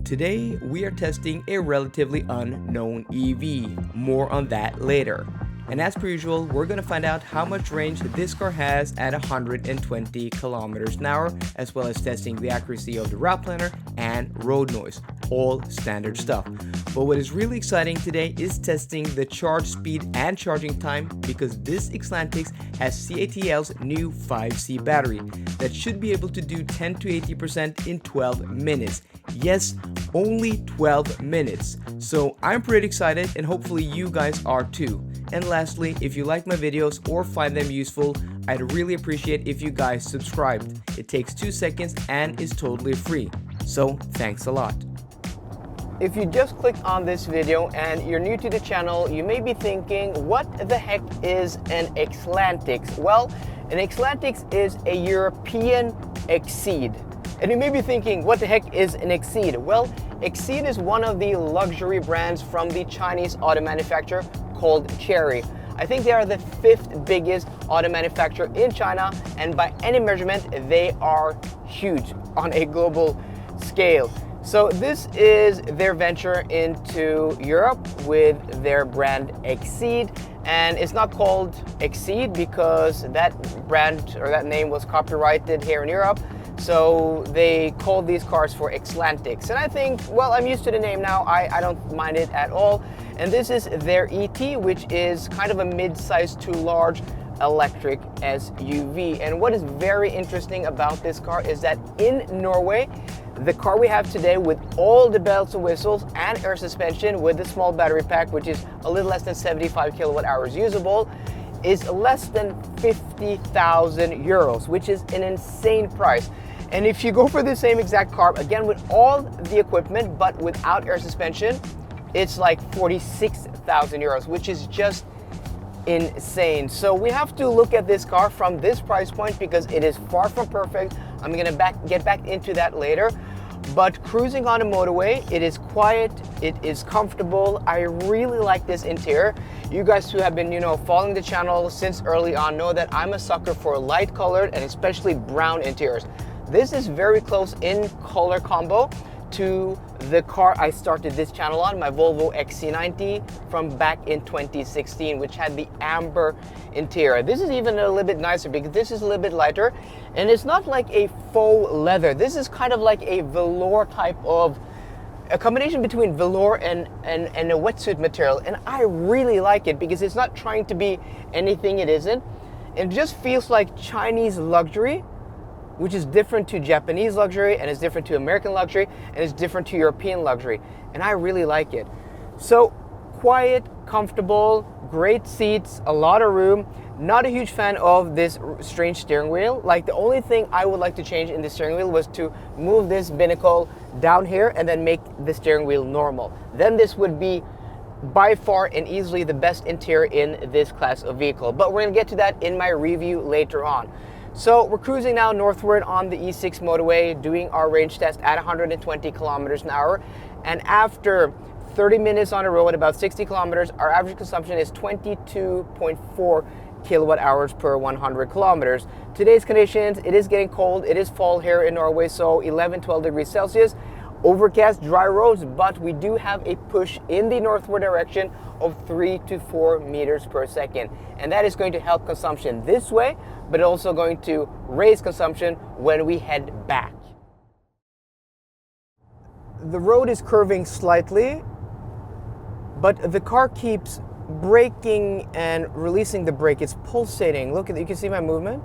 Today, we are testing a relatively unknown EV. More on that later. And as per usual, we're going to find out how much range this car has at 120 kilometers an hour, as well as testing the accuracy of the route planner and road noise. All standard stuff. But what is really exciting today is testing the charge speed and charging time, because this Exlantix has CATL's new 5C battery that should be able to do 10 to 80% in 12 minutes. Yes, only 12 minutes. So I'm pretty excited, and hopefully you guys are too. And lastly, if you like my videos or find them useful, I'd really appreciate if you guys subscribed. It takes 2 seconds and is totally free. So thanks a lot. If you just clicked on this video and you're new to the channel, you may be thinking, what the heck is an Exlantix? Well, an Exlantix is a European Exeed. And you may be thinking, what the heck is an Exeed? Well, Exeed is one of the luxury brands from the Chinese auto manufacturer called Cherry. I think they are the 5th biggest auto manufacturer in China, and by any measurement, they are huge on a global scale. So this is their venture into Europe with their brand Exeed, and it's not called Exeed because that brand or that name was copyrighted here in Europe. So they called these cars for Exlantix. And I think, well, I'm used to the name now. I don't mind it at all. And this is their ET, which is kind of a mid-sized to large electric SUV. And what is very interesting about this car is that in Norway, the car we have today with all the bells and whistles and air suspension with the small battery pack, which is a little less than 75 kilowatt hours usable, is less than 50,000 euros, which is an insane price. And if you go for the same exact car, again with all the equipment but without air suspension, it's like 46,000 euros, which is just insane. So we have to look at this car from this price point because it is far from perfect. I'm gonna get back into that later. But cruising on a motorway, it is quiet, it is comfortable. I really like this interior. You guys who have been, following the channel since early on know that I'm a sucker for light colored and especially brown interiors. This is very close in color combo to the car I started this channel on, my Volvo XC90 from back in 2016, which had the amber interior. This is even a little bit nicer because this is a little bit lighter, and it's not like a faux leather. This is kind of like a velour type of, a combination between velour and a wetsuit material, and I really like it because it's not trying to be anything it isn't. It just feels like Chinese luxury, which is different to Japanese luxury, and it's different to American luxury, and it's different to European luxury. And I really like it. So quiet, comfortable, great seats, a lot of room. Not a huge fan of this strange steering wheel. Like, the only thing I would like to change in the steering wheel was to move this binnacle down here and then make the steering wheel normal. Then this would be by far and easily the best interior in this class of vehicle. But we're gonna get to that in my review later on. So we're cruising now northward on the E6 motorway, doing our range test at 120 kilometers an hour. And after 30 minutes on the road, about 60 kilometers, our average consumption is 22.4 kilowatt hours per 100 kilometers. Today's conditions, it is getting cold. It is fall here in Norway, so 11-12 degrees Celsius. Overcast, dry roads, but we do have a push in the northward direction of 3 to 4 meters per second. And that is going to help consumption this way, but also going to raise consumption when we head back. The road is curving slightly, but the car keeps braking and releasing the brake. It's pulsating. Look, you can see my movement.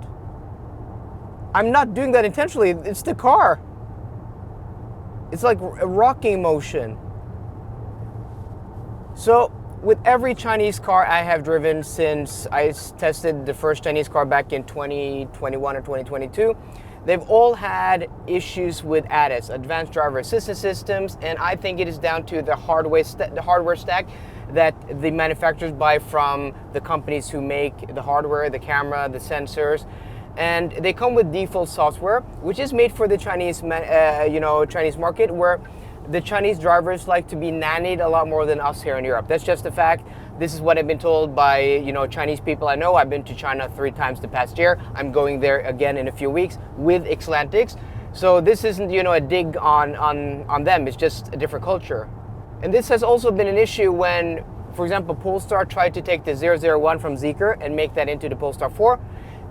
I'm not doing that intentionally. It's the car. It's like a rocking motion. So with every Chinese car I have driven since I tested the first Chinese car back in 2021 or 2022, they've all had issues with ADAS, Advanced Driver Assistance Systems, and I think it is down to the hardware stack that the manufacturers buy from the companies who make the hardware, the camera, the sensors. And they come with default software, which is made for the Chinese market, where the Chinese drivers like to be nannied a lot more than us here in Europe. That's just a fact. This is what I've been told by Chinese people I know. I've been to China 3 times the past year. I'm going there again in a few weeks with Exlantix. So this isn't, you know, a dig on them. It's just a different culture. And this has also been an issue when, for example, Polestar tried to take the 001 from Zeekr and make that into the Polestar 4.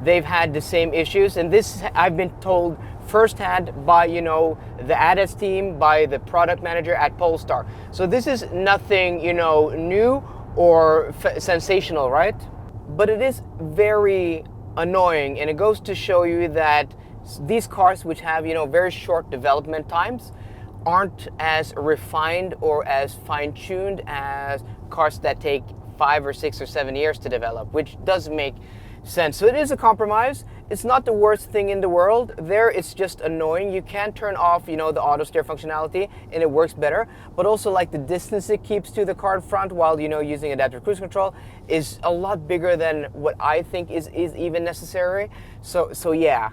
They've had the same issues, and this I've been told firsthand by, you know, the ADAS team, by the product manager at Polestar. So this is nothing, you know, new or sensational, right? But it is very annoying, and it goes to show you that these cars, which have, you know, very short development times, aren't as refined or as fine-tuned as cars that take 5 or 6 or 7 years to develop, which does make sense. So it is a compromise. It's not the worst thing in the world. There, it's just annoying. You can turn off, you know, the auto steer functionality and it works better. But also, like, the distance it keeps to the car in front while, you know, using adaptive cruise control is a lot bigger than what I think is even necessary. So yeah.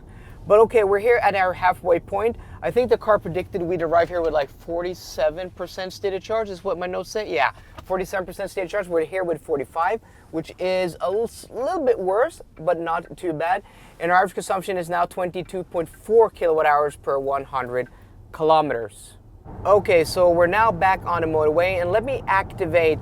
But okay, we're here at our halfway point. I think the car predicted we'd arrive here with like 47% state of charge is what my notes say. Yeah, 47% state of charge. We're here with 45, which is a little bit worse, but not too bad. And our average consumption is now 22.4 kilowatt hours per 100 kilometers. Okay, so we're now back on the motorway, and let me activate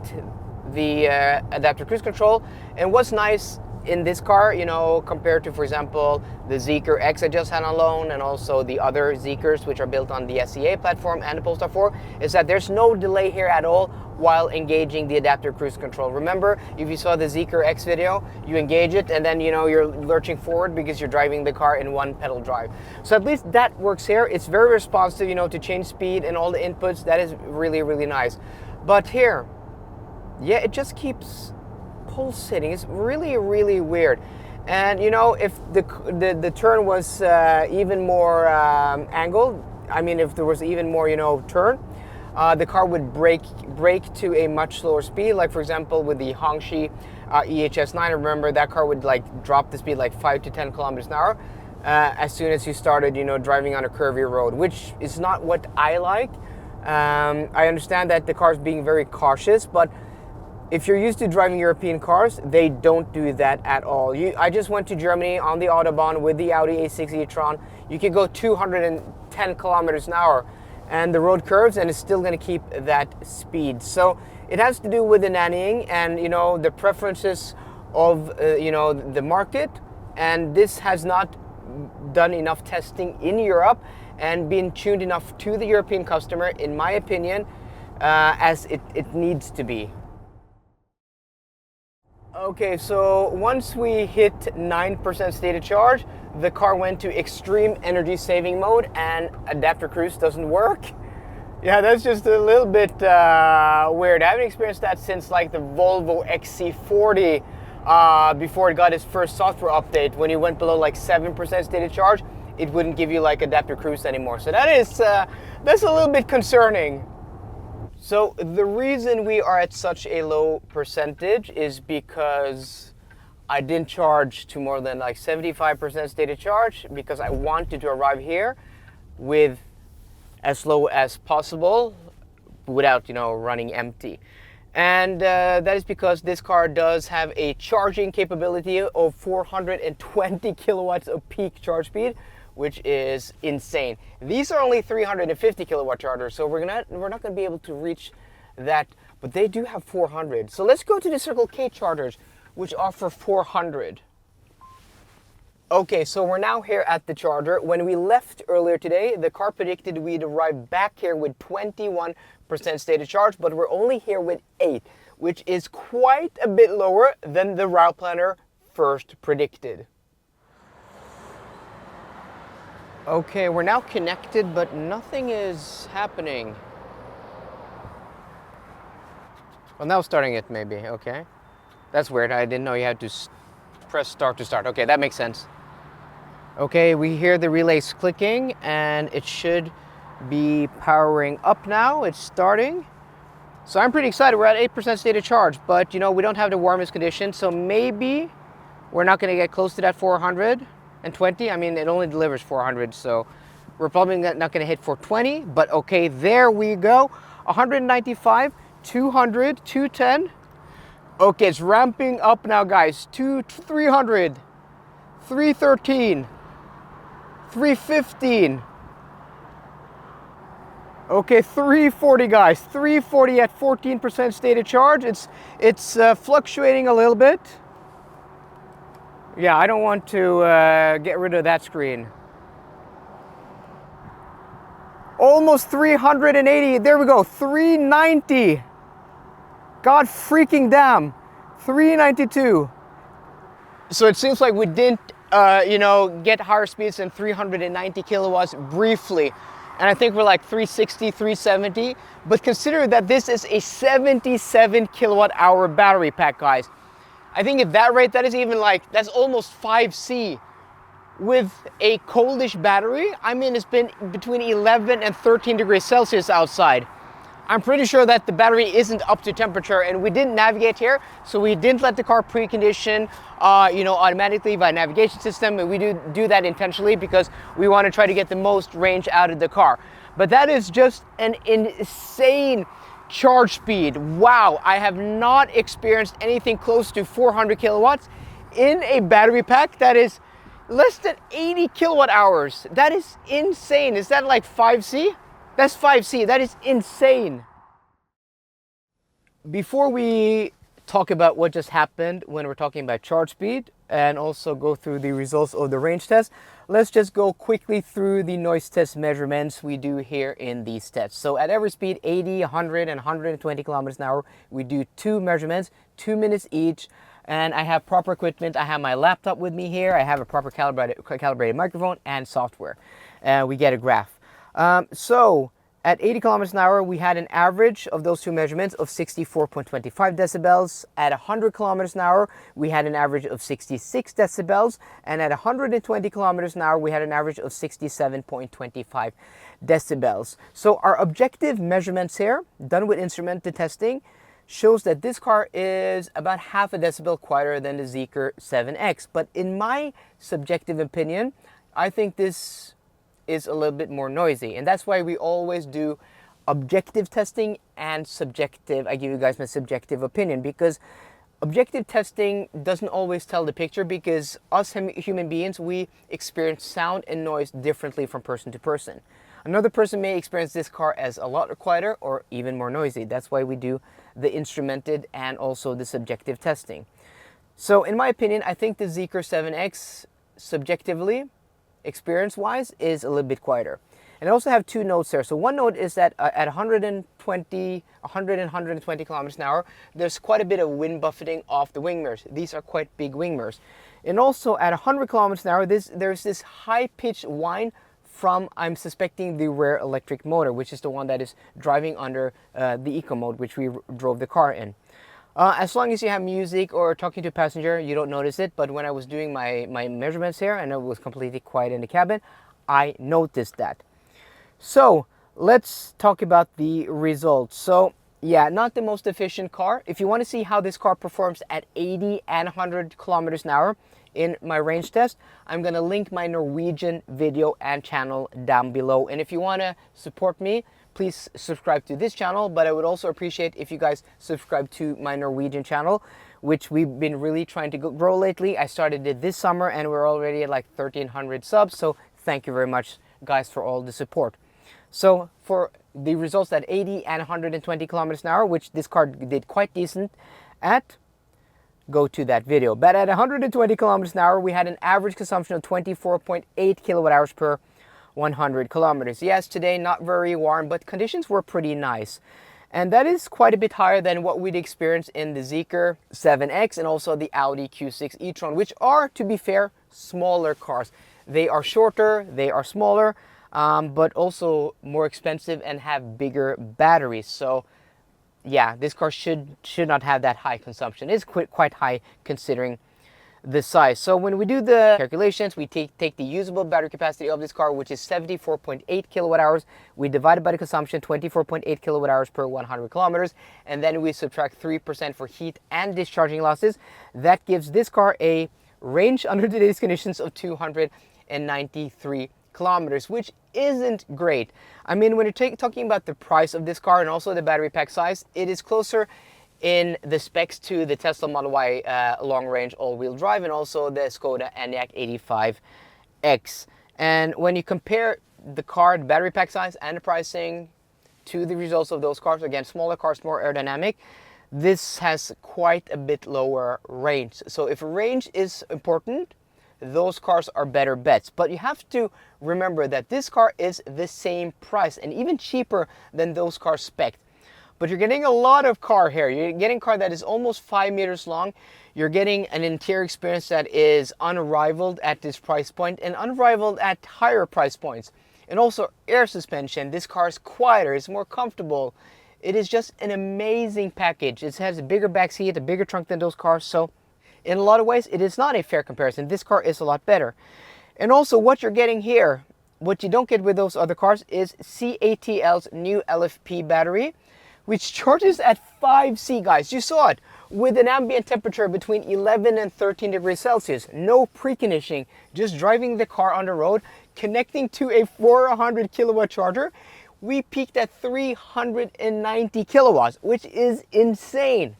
the adaptive cruise control. And what's nice in this car, you know, compared to, for example, the Zeekr X I just had on loan, and also the other Zeekrs, which are built on the SEA platform and the Polestar 4, is that there's no delay here at all while engaging the adaptive cruise control. Remember, if you saw the Zeekr X video, you engage it and then, you know, you're lurching forward because you're driving the car in one pedal drive. So at least that works here. It's very responsive, you know, to change speed and all the inputs. That is really, really nice. But here, yeah, it just keeps pulsating. It's really, really weird. And you know, if the turn was even more angled, I mean, if there was even more, you know, turn, the car would brake to a much slower speed. Like, for example, with the Hongqi EHS9, remember that car would like drop the speed like 5 to 10 kilometers an hour as soon as you started, you know, driving on a curvy road, which is not what I like. I understand that the car is being very cautious, but if you're used to driving European cars, they don't do that at all. I just went to Germany on the Autobahn with the Audi A6 e-tron. You could go 210 kilometers an hour and the road curves, and it's still going to keep that speed. So it has to do with the nannying and, you know, the preferences of, you know, the market. And this has not done enough testing in Europe and been tuned enough to the European customer, in my opinion, as it needs to be. Okay, so once we hit 9% state of charge, the car went to extreme energy saving mode and adaptive cruise doesn't work. Yeah, that's just a little bit weird. I haven't experienced that since like the Volvo XC40 before it got its first software update. When you went below like 7% state of charge, it wouldn't give you like adaptive cruise anymore. So that's a little bit concerning. So the reason we are at such a low percentage is because I didn't charge to more than like 75% state of charge because I wanted to arrive here with as low as possible without, you know, running empty. And that is because this car does have a charging capability of 420 kilowatts of peak charge speed, which is insane. These are only 350 kilowatt chargers, so we're not gonna be able to reach that, but they do have 400. So let's go to the Circle K chargers, which offer 400. Okay, so we're now here at the charger. When we left earlier today, the car predicted we'd arrive back here with 21% state of charge, but we're only here with 8, which is quite a bit lower than the route planner first predicted. Okay, we're now connected, but nothing is happening. Well, now starting it maybe, okay. That's weird, I didn't know you had to press start to start. Okay, that makes sense. Okay, we hear the relays clicking and it should be powering up now. It's starting. So I'm pretty excited. We're at 8% state of charge, but you know, we don't have the warmest conditions, so maybe we're not gonna get close to that 420. I mean, it only delivers 400, so we're probably not going to hit 420, but okay, there we go. 195, 200, 210. Okay, it's ramping up now, guys. 300, 313, 315. Okay, 340 guys, 340 at 14% state of charge. It's fluctuating a little bit. Yeah, I don't want to get rid of that screen. Almost 380, there we go, 390. God freaking damn, 392. So it seems like we didn't, get higher speeds than 390 kilowatts briefly. And I think we're like 360, 370. But consider that this is a 77 kilowatt hour battery pack, guys. I think at that rate, that is even like, that's almost 5C. With a coldish battery, I mean, it's been between 11 and 13 degrees Celsius outside. I'm pretty sure that the battery isn't up to temperature, and we didn't navigate here, so we didn't let the car precondition, automatically by navigation system. And we do that intentionally because we want to try to get the most range out of the car. But that is just an insane charge speed. Wow, I have not experienced anything close to 400 kilowatts in a battery pack that is less than 80 kilowatt hours. That is insane. Is that like 5C? That's 5C, that is insane. Before we talk about what just happened when we're talking about charge speed and also go through the results of the range test, let's just go quickly through the noise test measurements we do here in these tests. So at every speed, 80, 100, and 120 kilometers an hour, we do 2 measurements, 2 minutes each. And I have proper equipment. I have my laptop with me here. I have a proper calibrated microphone and software. We get a graph. So at 80 kilometers an hour, we had an average of those 2 measurements of 64.25 decibels. At 100 kilometers an hour, we had an average of 66 decibels. And at 120 kilometers an hour, we had an average of 67.25 decibels. So our objective measurements here, done with instrumented testing, shows that this car is about half a decibel quieter than the Zeekr 7X. But in my subjective opinion, I think this is a little bit more noisy. And that's why we always do objective testing and subjective. I give you guys my subjective opinion, because objective testing doesn't always tell the picture, because us human beings, we experience sound and noise differently from person to person. Another person may experience this car as a lot quieter or even more noisy. That's why we do the instrumented and also the subjective testing. So in my opinion, I think the Zeekr 7X subjectively, experience-wise, is a little bit quieter. And I also have 2 notes there. So one note is that at 100 and 120 kilometers an hour, there's quite a bit of wind buffeting off the wing mirrors. These are quite big wing mirrors. And also at 100 kilometers an hour, there's this high-pitched whine from, I'm suspecting, the rear electric motor, which is the one that is driving under the eco mode, which we drove the car in. As long as you have music or talking to a passenger, you don't notice it. But when I was doing my measurements here, and it was completely quiet in the cabin, I noticed that. So let's talk about the results. So yeah, not the most efficient car. If you want to see how this car performs at 80 and 100 kilometers an hour in my range test, I'm going to link my Norwegian video and channel down below. And if you want to support me, please subscribe to this channel, but I would also appreciate if you guys subscribe to my Norwegian channel, which we've been really trying to grow lately. I started it this summer and we're already at like 1,300 subs. So thank you very much, guys, for all the support. So for the results at 80 and 120 kilometers an hour, which this car did quite decent at, go to that video. But at 120 kilometers an hour, we had an average consumption of 24.8 kilowatt hours per 100 kilometers. Yes, today not very warm, but conditions were pretty nice. And that is quite a bit higher than what we'd experienced in the Zeekr 7X and also the Audi Q6 e-tron, which are, to be fair, smaller cars. They are shorter, they are smaller, but also more expensive and have bigger batteries. So yeah, this car should not have that high consumption. It's quite high considering the size. So when we do the calculations, we take the usable battery capacity of this car, which is 74.8 kilowatt hours. We divide it by the consumption, 24.8 kilowatt hours per 100 kilometers, and then we subtract 3% for heat and discharging losses. That gives this car a range under today's conditions of 293 kilometers, which isn't great. I mean, when you're talking about the price of this car and also the battery pack size, it is closer in the specs to the Tesla Model Y long-range all-wheel drive and also the Skoda Enyaq 85X. And when you compare the car, the battery pack size and the pricing, to the results of those cars, again, smaller cars, more aerodynamic, this has quite a bit lower range. So if range is important, those cars are better bets. But you have to remember that this car is the same price and even cheaper than those cars spec'd. But you're getting a lot of car here. You're getting a car that is almost 5 meters long. You're getting an interior experience that is unrivaled at this price point and unrivaled at higher price points. And also air suspension. This car is quieter, it's more comfortable. It is just an amazing package. It has a bigger back seat, a bigger trunk than those cars. So in a lot of ways, it is not a fair comparison. This car is a lot better. And also what you're getting here, what you don't get with those other cars, is CATL's new LFP battery, which charges at 5C, guys. You saw it, with an ambient temperature between 11 and 13 degrees Celsius. No preconditioning, just driving the car on the road, connecting to a 400 kilowatt charger. We peaked at 390 kilowatts, which is insane.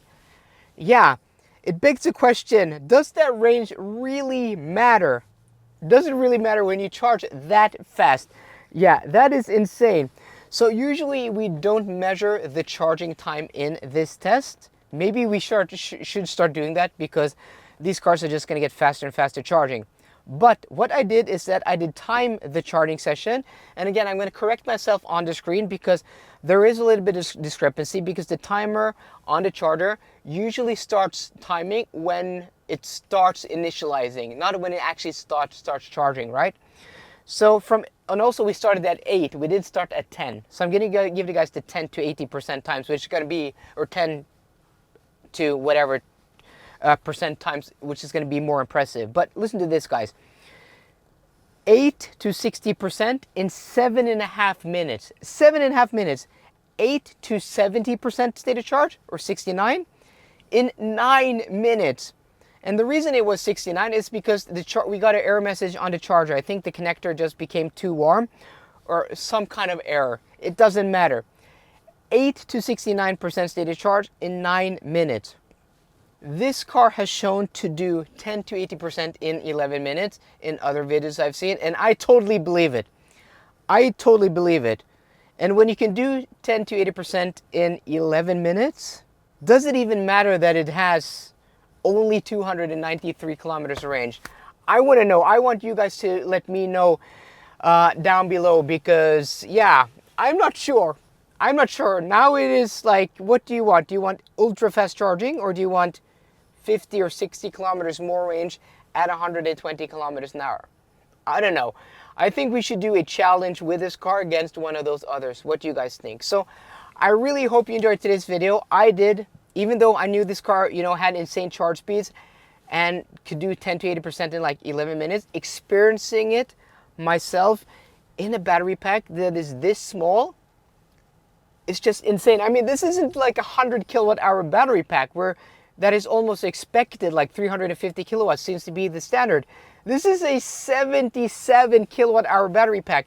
Yeah, it begs the question, does that range really matter? Does it really matter when you charge that fast? Yeah, that is insane. So usually we don't measure the charging time in this test. Maybe we should start doing that, because these cars are just going to get faster and faster charging. But what I did is that I did time the charging session. And again, I'm going to correct myself on the screen, because there is a little bit of discrepancy, because the timer on the charger usually starts timing when it starts initializing, not when it actually starts charging, right? So and also we started at 8, we did start at 10. So I'm going to give you guys the 10 to 80% times, which is going to be, or 10 to whatever percent times, which is going to be more impressive. But listen to this, guys. 8 to 60% in 7.5 minutes. 7.5 minutes. 8 to 70% state of charge, or 69, in 9 minutes. And the reason it was 69 is because we got an error message on the charger. I think the connector just became too warm, or some kind of error. It doesn't matter. 8 to 69% state of charge in 9 minutes. This car has shown to do 10 to 80% in 11 minutes in other videos I've seen, and I totally believe it. I totally believe it. And when you can do 10 to 80% in 11 minutes, does it even matter that it has only 293 kilometers of range? I want to know. I want you guys to let me know down below, because yeah, I'm not sure. I'm not sure. Now it is like, what do you want? Do you want ultra fast charging, or do you want 50 or 60 kilometers more range at 120 kilometers an hour? I don't know. I think we should do a challenge with this car against one of those others. What do you guys think? So I really hope you enjoyed today's video. I did, even though I knew this car, you know, had insane charge speeds and could do 10 to 80% in like 11 minutes. Experiencing it myself in a battery pack that is this small, it's just insane. I mean, this isn't like a 100 kilowatt hour battery pack where that is almost expected, like 350 kilowatts seems to be the standard. This is a 77 kilowatt hour battery pack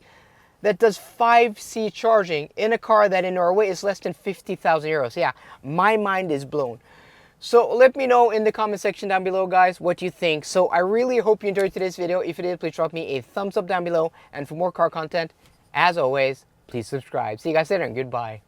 that does 5C charging in a car that in Norway is less than 50,000 euros. Yeah, my mind is blown. So let me know in the comment section down below, guys, what you think. So I really hope you enjoyed today's video. If you did, please drop me a thumbs up down below. And for more car content, as always, please subscribe. See you guys later, and goodbye.